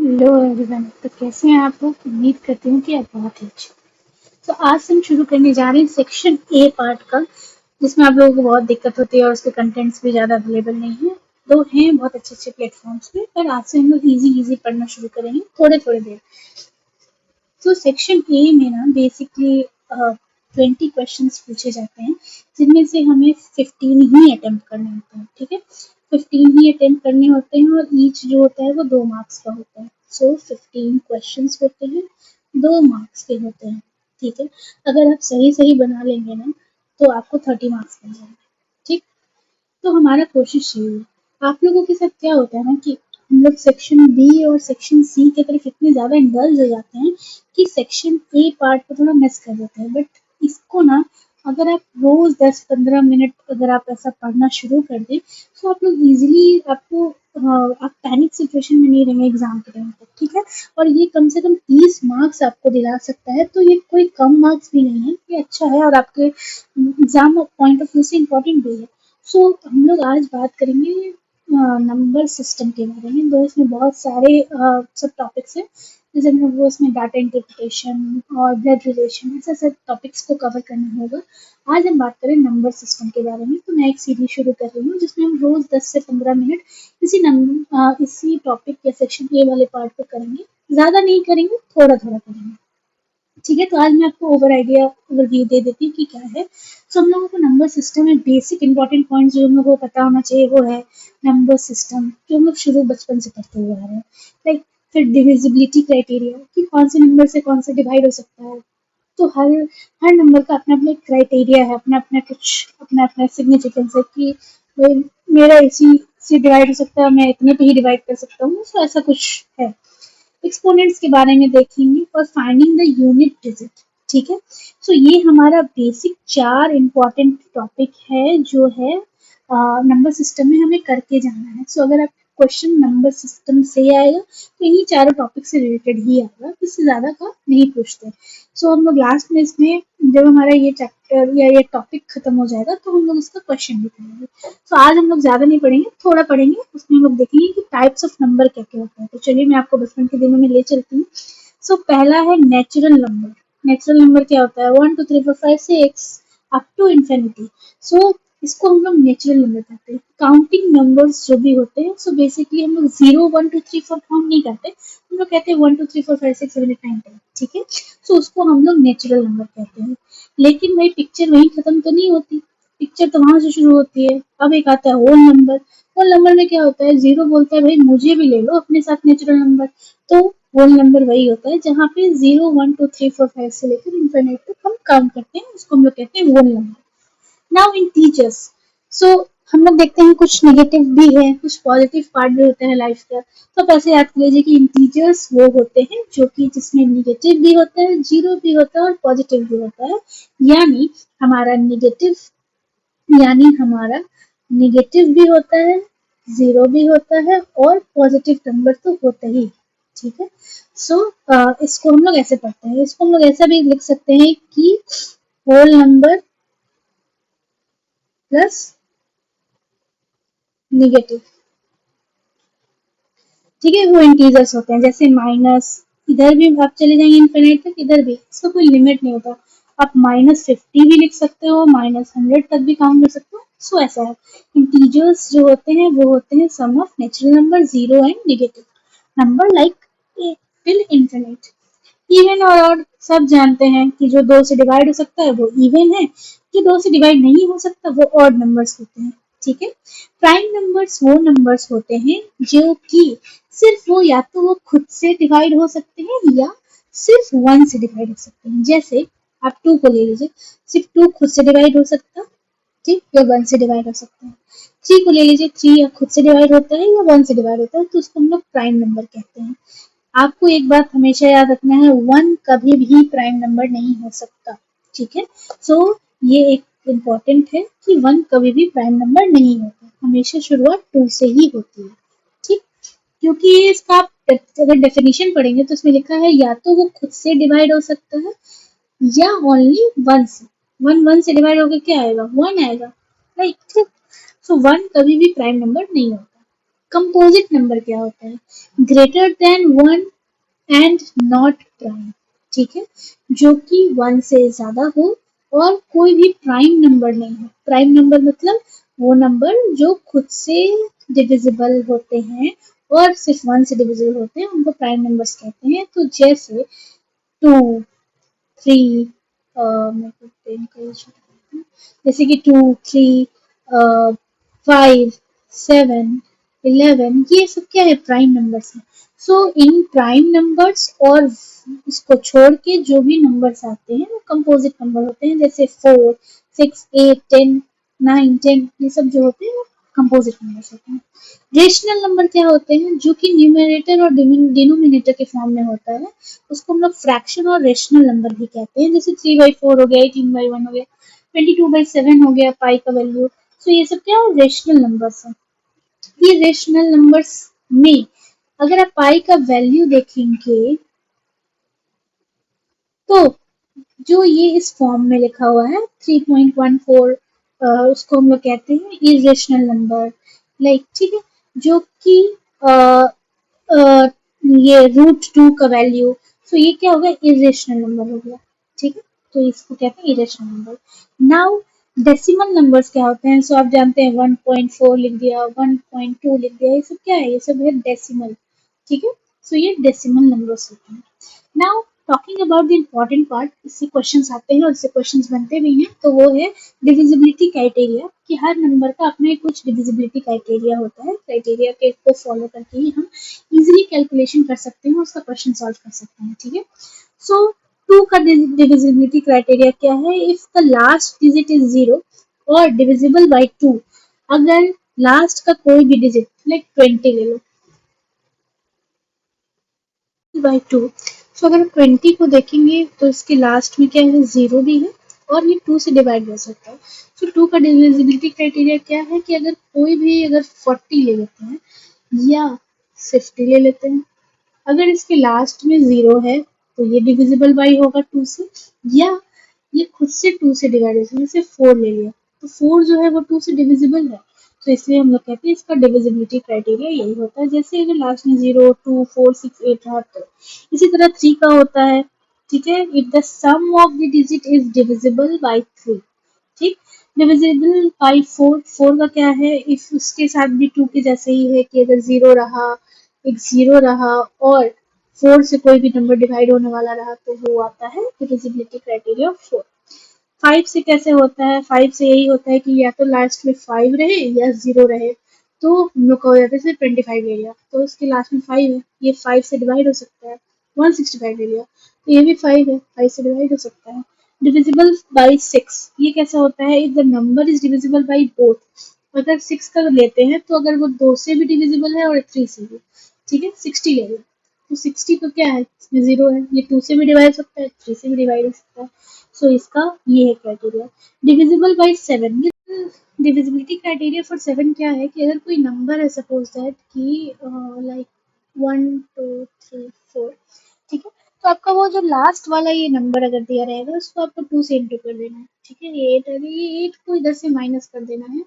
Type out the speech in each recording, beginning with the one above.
Hello everyone. तो कैसे हैं आप लोग? उम्मीद करती हूँ कि आप बहुत ही अच्छे। तो आज से हम शुरू करने जा रहे हैं सेक्शन ए पार्ट का, जिसमें आप लोगों को बहुत दिक्कत होती है और उसके कंटेंट्स भी ज़्यादा अवेलेबल नहीं है। दो हैं बहुत अच्छे अच्छे प्लेटफॉर्म्स पे, पर आज से हम लोग इजी पढ़ना शुरू करेंगे थोड़े थोड़े देर। तो सेक्शन ए में ना बेसिकली 20 पूछे जाते हैं, जिनमें से हमें 15 ही अटेम्प्ट करने होते हैं। ठीक है, 15 ही अटेम्प्ट करने होते हैं और ईच जो होता है वो 2 मार्क्स का होता है। सो 15 क्वेश्चंस होते हैं, 2 मार्क्स के होते हैं। ठीक है, अगर आप सही सही बना लेंगे ना तो आपको 30 मार्क्स मिल जाएंगे। ठीक, तो हमारा कोशिश ये है। आप लोगों के साथ क्या होता है ना कि हम लोग सेक्शन बी और सेक्शन सी की तरफ इतने ज़्यादा इंडल्ज हो जाते हैं कि सेक्शन ए पार्ट को थोड़ा मिस कर देते हैं। बट इसको ना अगर आप रोज 10-15 मिनट अगर आप ऐसा पढ़ना शुरू कर दें तो आप लोग इजीली आप पैनिक सिचुएशन में नहीं रहेंगे एग्जाम के टाइम पर। ठीक है, और ये कम से कम 30 मार्क्स आपको दिला सकता है, तो ये कोई कम मार्क्स भी नहीं है, ये अच्छा है और आपके एग्जाम पॉइंट ऑफ व्यू से इम्पोर्टेंट भी है। सो हम लोग आज बात करेंगे नंबर सिस्टम के बारे में। दो इसमें बहुत सारे सब टॉपिक्स हैं, जैसे हम लोग वो इसमें डाटा इंटरप्रिटेशन और ब्लड रिलेशन, ऐसे सब टॉपिक्स को कवर करना होगा। आज हम बात करें नंबर सिस्टम के बारे में। तो मैं एक सीरीज शुरू कर रही हूँ जिसमें हम रोज 10 से 15 मिनट इसी टॉपिक या सेक्शन ए वाले पार्ट को करेंगे। ज़्यादा नहीं करेंगे, थोड़ा थोड़ा करेंगे। ठीक है, तो आज मैं आपको ओवरव्यू दे देती हूँ कि क्या है। सो हम लोगों को नंबर सिस्टम में बेसिक इंपॉर्टेंट पॉइंट जो हम लोगों को पता होना चाहिए वो है नंबर सिस्टम, जो हम लोग शुरू बचपन से पढ़ते हुए आ रहे हैं। लाइक फिर डिविजिबिलिटी क्राइटेरिया कि कौन से नंबर से कौन से डिवाइड हो सकता है। तो हर हर नंबर का अपना अपना क्राइटेरिया है, अपना अपना कुछ अपना अपना सिग्निफिकेंस है कि भाई मेरा इसी से डिवाइड हो सकता है, मैं इतने पे ही डिवाइड कर सकता हूँ। सो ऐसा कुछ है। एक्सपोनेंट्स के बारे में देखेंगे और फाइंडिंग द यूनिट डिजिट। ठीक है, सो ये हमारा बेसिक 4 इंपॉर्टेंट टॉपिक है जो है नंबर सिस्टम में हमें करके जाना है। सो अगर आप क्वेश्चन नंबर सिस्टम से आएगा तो इन्हीं चारों टॉपिक से रिलेटेड ही आएगा, इससे ज़्यादा का नहीं पूछते। सो हम लोग लास्ट में इसमें जब हमारा ये चैप्टर या ये टॉपिक खत्म हो जाएगा तो हम लोग उसका क्वेश्चन भी करेंगे। तो आज हम लोग ज़्यादा नहीं पढ़ेंगे, थोड़ा पढ़ेंगे। उसमें हम लोग देखेंगे कि टाइप्स ऑफ नंबर क्या क्या होता है। तो चलिए मैं आपको बचपन के दिनों में ले चलती हूँ। सो पहला है नेचुरल नंबर। नेचुरल नंबर क्या होता है? 1 2 3 4 5 6 अप टू इन्फिनिटी। सो इसको हम लोग नेचुरल नंबर कहते हैं। काउंटिंग नंबर्स जो भी होते हैं, सो बेसिकली हम लोग 0 1 2 3 4 काउंट नहीं करते, हम लोग कहते हैं 1 2 3 4 5 6 7 8 9 10। ठीक है, सो उसको हम लोग नेचुरल नंबर कहते हैं। लेकिन भाई पिक्चर वहीं खत्म तो नहीं होती, पिक्चर तो वहां से शुरू होती है। अब एक आता है होल नंबर। होल नंबर में क्या होता है? 0 बोलता है भाई मुझे भी ले लो अपने साथ नेचुरल नंबर। तो होल नंबर वही होता है जहाँ पे 0 1 2 3 4 5 से लेकर इन्फिनिट तक हम काउंट करते हैं, उसको हम लोग कहते हैं whole number. Now integers, so हम लोग देखते हैं कुछ नेगेटिव भी है, कुछ पॉजिटिव पार्ट भी होते हैं लाइफ का। तो आप ऐसे याद कर लीजिए कि इंटीजर्स वो होते हैं जो कि जिसमें नेगेटिव भी होता है, जीरो भी होता है और पॉजिटिव भी होता है। यानी हमारा नेगेटिव यानी हमारा नेगेटिव भी होता है, जीरो भी होता है और पॉजिटिव नंबर तो होता ही। ठीक है, सो इसको हम लोग ऐसे पढ़ते हैं। इसको हम लोग ऐसा भी लिख सकते हैं कि होल नंबर प्लस नेगेटिव। ठीक है, वो इंटीजर्स होते हैं, जैसे माइनस, इधर भी आप चले जाएंगे इन्फिनिट तक, इधर भी, इसका कोई लिमिट नहीं होता। आप -50 भी लिख सकते हो, -100 तक भी काउंट कर सकते हो। सो ऐसा है, इंटीजर्स जो होते हैं वो होते हैं some of natural number, zero and negative number like till infinite. Even और ऑड सब जानते हैं कि जो 2 से डिवाइड हो सकता है वो इवन है, जो 2 से डिवाइड नहीं हो सकता वो ऑड नंबर्स होते हैं। ठीक है, प्राइम नंबर्स वो नंबर्स होते हैं जो कि सिर्फ वो या तो वो खुद से डिवाइड हो सकते हैं या सिर्फ 1 से डिवाइड हो सकते हैं। जैसे आप 2 को ले लीजिए, सिर्फ 2 खुद से डिवाइड हो सकता है, ठीक, या 1 से डिवाइड हो सकता है। 3 को ले लीजिए, 3 या खुद से डिवाइड होता है या 1 से डिवाइड होता है, तो उसको हम लोग प्राइम नंबर कहते हैं। आपको एक बात हमेशा याद रखना है, 1 कभी भी प्राइम नंबर नहीं हो सकता। ठीक है, सो ये एक इम्पोर्टेंट है कि 1 कभी भी प्राइम नंबर नहीं होता, हमेशा शुरुआत 2 से ही होती है। ठीक, क्योंकि इसका आप अगर डेफिनेशन पढ़ेंगे तो इसमें लिखा है या तो वो खुद से डिवाइड हो सकता है या ओनली 1 से। 1 से डिवाइड होकर क्या आएगा? 1 आएगा, राइट। सो 1 कभी भी प्राइम नंबर नहीं होता। कंपोजिट नंबर क्या होता है? Greater than 1 and not prime, ठीक है, जो कि 1 से ज्यादा हो और कोई भी प्राइम नंबर नहीं हो। प्राइम नंबर मतलब वो नंबर जो खुद से डिविजिबल होते हैं और सिर्फ 1 से डिविजिबल होते हैं, उनको प्राइम नंबर्स कहते हैं। तो जैसे 2, 3, जैसे कि 2, 3, 5, 7, 11, ये सब क्या है? प्राइम नंबर्स है। सो इन प्राइम नंबर्स और इसको छोड़ के जो भी नंबर्स आते हैं वो कंपोजिट नंबर होते हैं, जैसे 4, 6, 8, 10, 9, 10, ये सब जो होते हैं वो कंपोजिट नंबर्स होते हैं। रेशनल नंबर क्या होते हैं? जो कि न्यूमरेटर और डिनोमिनेटर के फॉर्म में होता है, उसको हम लोग फ्रैक्शन और रेशनल नंबर भी कहते हैं। जैसे 3/4 हो गया, 18/1 हो गया, 22/7 हो गया पाई का वैल्यू। सो ये सब क्या है? रेशनल नंबर्स हैं। ये रेशनल नंबर्स में अगर आप पाई का वैल्यू देखेंगे तो जो ये इस फॉर्म में लिखा हुआ है 3.14, उसको हम लोग कहते हैं इरेशनल नंबर, लाइक, ठीक है, जो कि ये √2 का वैल्यू। सो ये क्या होगा? इरेशनल नंबर हो गया, ठीक है। तो इसको कहते हैं irrational number. Now decimal numbers क्या होते हैं? सो आप जानते हैं 1.4 लिख दिया, 1.2 लिख दिया, ये सब क्या है? ये सब है डेसिमल, ठीक है। सो ये डेसिमल नंबर्स होते हैं। Now talking about the important part, इससे क्वेश्चंस आते हैं और इससे क्वेश्चंस बनते भी हैं, तो वो है डिविजिबिलिटी क्राइटेरिया, कि हर नंबर का अपना कुछ डिविजिबिलिटी क्राइटेरिया होता है। क्राइटेरिया के को फॉलो करके ही हम इजीली कैलकुलेशन कर सकते हैं, उसका क्वेश्चन सॉल्व कर सकते हैं, ठीक है। सो 2 का डिविजिबिलिटी क्राइटेरिया क्या है? If the last digit is 0 और डिविजिबल बाय 2, अगर लास्ट का कोई भी डिजिट, लाइक 20 ले लो, बाई 2, सो अगर 20 को देखेंगे तो इसके लास्ट में क्या है? 0 भी है और ये 2 से डिवाइड हो सकता है। सो 2 का डिविजिबिलिटी क्राइटेरिया क्या है? कि अगर कोई भी अगर 40 ले लेते हैं या 50 ले लेते हैं, अगर इसके लास्ट में 0 है तो ये डिविजिबल बाई होगा 2 से, या ये खुद से 2 से डिवाइड हो सकता है। जैसे 4 ले लिया तो 4 जो है वो 2 से डिविजिबल है, तो इसलिए हम लोग कहते हैं इसका डिविजिबिलिटी क्राइटेरिया यही होता है। जैसे अगर लास्ट में 0, 2, 4, 6, 8 रहा तो इसी तरह 3 का होता है, ठीक है। If the sum of the digit is divisible by 3, ठीक। डिविजिबल बाई 4, 4 का क्या है? इफ उसके साथ भी 2 के जैसे ही है, कि अगर 0 रहा, एक 0 रहा और 4 से कोई भी नंबर डिवाइड होने वाला रहा, तो वो आता है डिविजिबिलिटी क्राइटेरिया ऑफ 4। 5 से कैसे होता है? 5 से यही होता है कि या तो लास्ट में 5 रहे या 0 रहे, तो हम लोग का हो जाता है 25 ले लिया तो उसके लास्ट में 5 है, ये 5 से डिवाइड हो सकता है। 165 ले लिया तो ये भी 5 है, 5 से डिवाइड हो सकता है। डिविजिबल बाई 6, ये कैसा होता है? If the number is divisible by both, अगर 6 का लेते हैं तो अगर वो 2 से भी डिविजिबल है और 3 से भी, ठीक है। 60 ले लिया तो 60 तो क्या है? इसमें 0 है, ये 2 से भी डिवाइड हो सकता है, 3 से भी डिवाइड हो सकता है। सो इसका ये है criteria. Divisible by 7, divisibility criteria for 7 क्या है? कि अगर कोई नंबर है, सपोज दैट कि लाइक 1, 2, 3, 4, ठीक है, तो आपका वो जो लास्ट वाला ये नंबर अगर दिया रहेगा उसको आपको 2 से इंटू कर देना है, ठीक है। ये 8 है, ये 8 को इधर से माइनस कर देना है।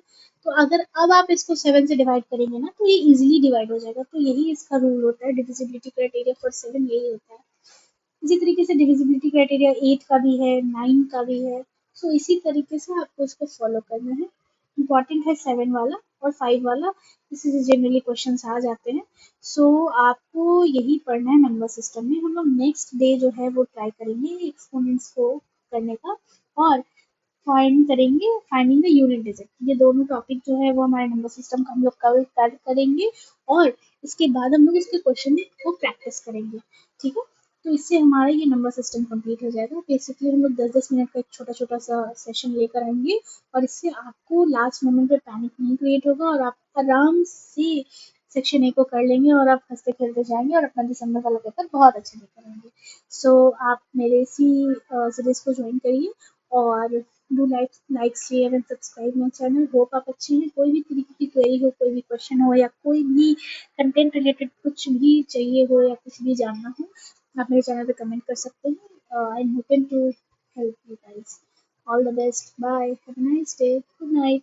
तो अगर अब आप इसको 7 से डिवाइड करेंगे ना, तो ये इजीली डिवाइड हो जाएगा। तो यही इसका रूल होता है, डिविजिबिलिटी क्राइटेरिया फॉर 7 यही होता है। इसी तरीके से डिविजिबिलिटी क्राइटेरिया 8 का भी है, 9 का भी है। सो इसी तरीके से आपको इसको फॉलो करना है। इम्पॉर्टेंट है 7 वाला और 5 वाला, इसी से जनरली क्वेश्चन आ जाते हैं। सो आपको यही पढ़ना है नंबर सिस्टम में। हम लोग नेक्स्ट डे जो है वो ट्राई करेंगे एक्सपोनेंट्स को करने का, और फाइंड करेंगे फाइंडिंग द यूनिट डिजिट। ये दोनों टॉपिक जो है वो हमारे नंबर सिस्टम का हम लोग कवर करेंगे, और इसके बाद हम लोग इसके क्वेश्चन को प्रैक्टिस करेंगे, ठीक है। तो इससे हमारा ये नंबर सिस्टम कंप्लीट हो जाएगा। बेसिकली हम लोग 10-10 मिनट का एक छोटा छोटा सा सेशन लेकर आएंगे, और इससे आपको लास्ट मोमेंट पे पैनिक नहीं क्रिएट होगा, और आप आराम से सेक्शन ए को कर लेंगे, और आप हंसते खेलते जाएंगे और अपना दिसंबर वाला पेपर बहुत अच्छे से करेंगे। सो आप मेरे इसी सीरीज को ज्वाइन करिए, और do like share and subscribe my channel. Hope आप अच्छे हैं। कोई भी तरीके की क्वेरी हो, कोई भी क्वेश्चन हो, या कोई भी कंटेंट रिलेटेड कुछ भी चाहिए हो, या कुछ भी जानना हो, आप मेरे चैनल पे कमेंट कर सकते हैं। I am hoping to help you guys. All the best, bye, have a nice day, good night.